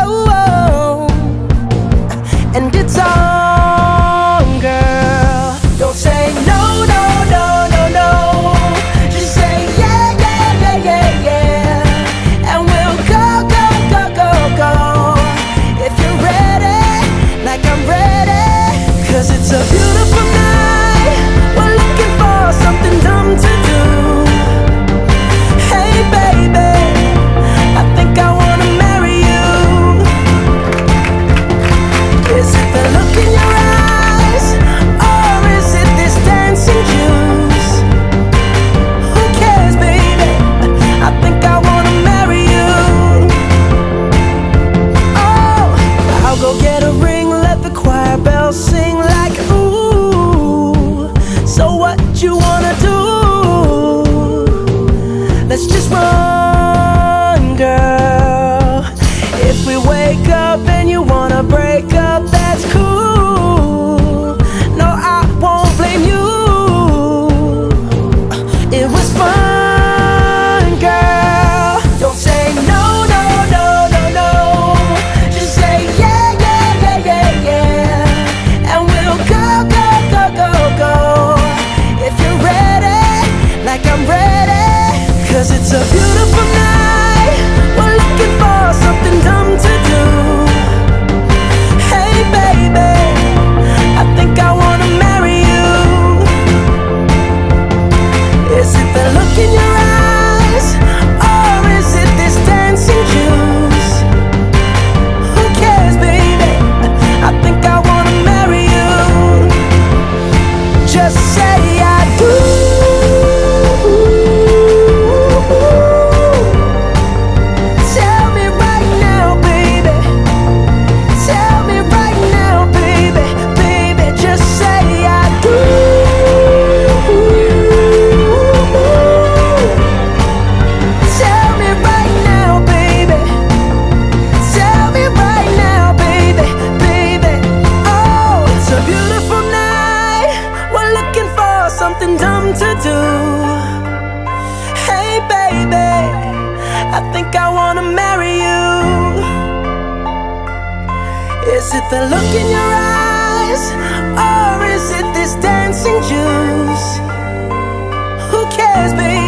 oh, and it's on, girl. Don't say no, no, no, no, no. Just say yeah, yeah, yeah, yeah, yeah. And we'll go, go, go, go, go. If you're ready, like I'm ready. 'Cause it's a beautiful night. We're looking for something dumb to do. Hey baby, I think I wanna marry you. Is it the look in your eyes, or is it this dancing juice? Who cares, baby? I think I wanna marry you. Oh, I'll go get a ring, let the choir bells sing like ooh. So what you wanna do? Let's just run, girl. If we wake up and you wanna break up, that's cool. No, I won't blame you. It was fun, girl. Don't say no, no, no, no, no. Just say yeah, yeah, yeah, yeah, yeah. And we'll go, go, go, go, go. If you're ready, like I'm ready. 'Cause it's a beautiful night. We're looking for something dumb to do. Hey baby, I think I wanna marry you. Is it the look in your eyes, or is it this dancing juice? Who cares, baby? I think I wanna marry you. Just say I do. Tell me right now, baby. Tell me right now, baby. Baby, just say I do. Tell me right now, baby. Tell me right now, baby. Baby, oh, it's a beautiful night. We're looking for something dumb to do. Hey baby, I think I wanna marry you. Is it the look in your eyes, or is it this dancing juice? Who cares, baby?